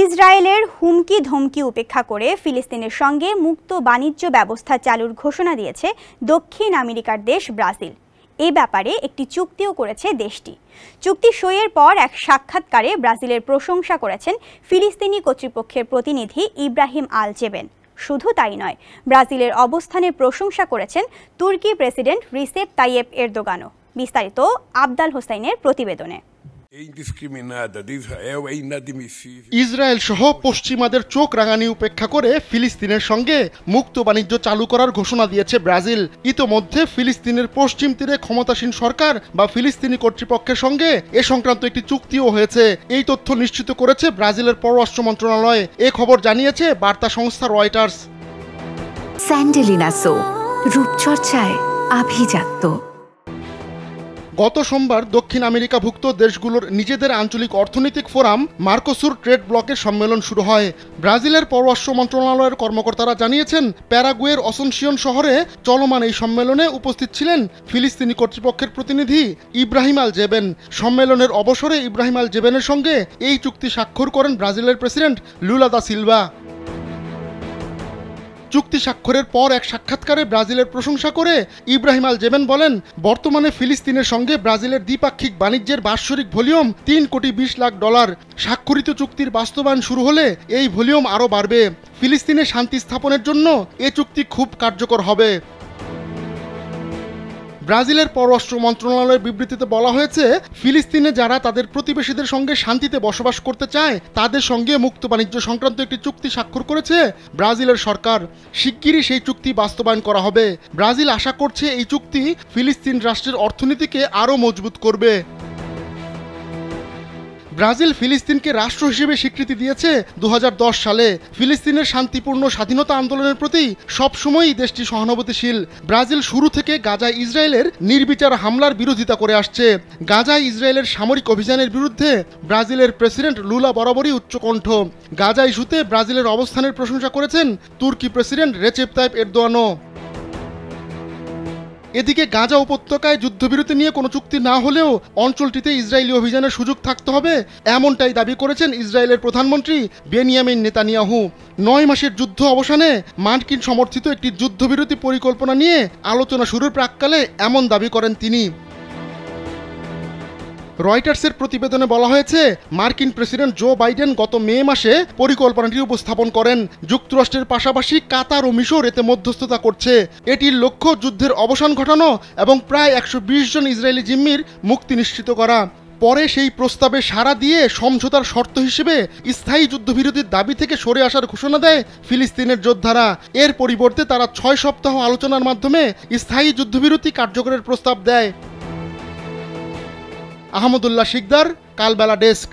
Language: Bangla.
ইসরায়েলের হুমকি ধমকি উপেক্ষা করে ফিলিস্তিনের সঙ্গে মুক্ত বাণিজ্য ব্যবস্থা চালুর ঘোষণা দিয়েছে দক্ষিণ আমেরিকার দেশ ব্রাজিল। এই ব্যাপারে একটি চুক্তিও করেছে দেশটি। চুক্তি সইয়ের পর এক সাক্ষাৎকারে ব্রাজিলের প্রশংসা করেছেন ফিলিস্তিনি কর্তৃপক্ষের প্রতিনিধি ইব্রাহিম আল জেবেন। শুধু তাই নয়, ব্রাজিলের অবস্থানের প্রশংসা করেছেন তুর্কি প্রেসিডেন্ট রিসেপ তাইয়েপ এরদোগানও। বিস্তারিত আবদাল হোসাইনের প্রতিবেদনে। ইসরায়েল সহ পশ্চিমাদের চোখ রাঙানি উপেক্ষা করে ফিলিস্তিনের সঙ্গে মুক্ত বাণিজ্য চালু করার ঘোষণা দিয়েছে ব্রাজিল। ইতোমধ্যে ফিলিস্তিনের পশ্চিম তীরে ক্ষমতাসীন সরকার বা ফিলিস্তিনি কর্তৃপক্ষের সঙ্গে এ সংক্রান্ত একটি চুক্তিও হয়েছে। এই তথ্য নিশ্চিত করেছে ব্রাজিলের পররাষ্ট্র মন্ত্রণালয়। এ খবর জানিয়েছে বার্তা সংস্থা রয়টার্স। স্যান্ডেলিনা সো, রূপচর্চায় আভিজাত্য। গত সোমবার দক্ষিণ আমেরিকাভুক্ত দেশগুলোর নিজেদের আঞ্চলিক অর্থনৈতিক ফোরাম মার্কোসুর ট্রেড ব্লকের সম্মেলন শুরু হয়। ব্রাজিলের পররাষ্ট্র মন্ত্রণালয়ের কর্মকর্তারা জানিয়েছেন, প্যারাগুয়ের অসনসিয়ন শহরে চলমান এই সম্মেলনে উপস্থিত ছিলেন ফিলিস্তিনি কর্তৃপক্ষের প্রতিনিধি ইব্রাহিম আল জেবেন। সম্মেলনের অবসরে ইব্রাহিম আল জেবেনের সঙ্গে এই চুক্তি স্বাক্ষর করেন ব্রাজিলের প্রেসিডেন্ট লুলা দা সিলভা। চুক্তি স্বাক্ষরের পর এক সাক্ষাৎকারে ব্রাজিলের প্রশংসা করে ইব্রাহিম আল জেবেন বলেন, বর্তমানে ফিলিস্তিনের সঙ্গে ব্রাজিলের দ্বিপাক্ষিক বাণিজ্যের বাৎসরিক ভলিউম $3.20 কোটি। স্বাক্ষরিত চুক্তির বাস্তবায়ন শুরু হলে এই ভলিউম আরও বাড়বে। ফিলিস্তিনে শান্তি স্থাপনের জন্য এ চুক্তি খুব কার্যকর হবে। ব্রাজিলের পররাষ্ট্র মন্ত্রণালয়ের বিবৃতিতে বলা হয়েছে, ফিলিস্তিনে যারা তাদের প্রতিবেশীদের সঙ্গে শান্তিতে বসবাস করতে চায় তাদের সঙ্গে মুক্ত বাণিজ্য সংক্রান্ত একটি চুক্তি স্বাক্ষর করেছে ব্রাজিলের সরকার। শিগগিরই সেই চুক্তি বাস্তবায়ন করা হবে। ব্রাজিল আশা করছে এই চুক্তি ফিলিস্তিন রাষ্ট্রের অর্থনীতিকে আরও মজবুত করবে। ব্রাজিল ফিলিস্তিনকে রাষ্ট্র হিসেবে স্বীকৃতি দিয়েছে 2010 সালে। ফিলিস্তিনের শান্তিপূর্ণ স্বাধীনতা আন্দোলনের প্রতি সবসময়ই দেশটি সহানুভূতিশীল। ব্রাজিল শুরু থেকে গাজায় ইসরায়েলের নির্বিচার হামলার বিরোধিতা করে আসছে। গাজায় ইসরায়েলের সামরিক অভিযানের বিরুদ্ধে ব্রাজিলের প্রেসিডেন্ট লুলা বরাবরই উচ্চকণ্ঠ। গাজা ইস্যুতে ব্রাজিলের অবস্থানের প্রশংসা করেছেন তুর্কি প্রেসিডেন্ট রেচেপ তাইয়েপ এরদোয়ানও। এদিকে গাজা উপত্যকায় যুদ্ধবিরতি নিয়ে কোনো চুক্তি না হলেও অঞ্চলটিতে ইসরায়েলি অভিযানের সুযোগ থাকতে হবে, এমনটাই দাবি করেছেন ইসরায়েলের প্রধানমন্ত্রী বেনিয়ামিন নেতানিয়াহু। 9 মাসের যুদ্ধ অবসানে মার্কিন সমর্থিত একটি যুদ্ধবিরতি পরিকল্পনা নিয়ে আলোচনা শুরুর প্রাক্কালে এমন দাবি করেন তিনি। রয়টার্সের প্রতিবেদনে বলা হয়েছে, মার্কিন প্রেসিডেন্ট জো বাইডেন গত মে মাসে পরিকল্পনাটি উপস্থাপন করেন। যুক্তরাষ্ট্রের পাশাপাশি কাতার ও মিশর এতে মধ্যস্থতা করছে। এটির লক্ষ্য যুদ্ধের অবসান ঘটানো এবং প্রায় 120 জন ইসরায়েলি জিম্মির মুক্তি নিশ্চিত করা। পরে সেই প্রস্তাবে সাড়া দিয়ে সমঝোতার শর্ত হিসেবে স্থায়ী যুদ্ধবিরতির দাবি থেকে সরে আসার ঘোষণা দেয় ফিলিস্তিনের যোদ্ধারা। এর পরিবর্তে তারা 6 সপ্তাহ আলোচনার মাধ্যমে স্থায়ী যুদ্ধবিরতি কার্যকরের প্রস্তাব দেয়। আহমদুল্লাহ শিকদার, কালবেলা ডেস্ক।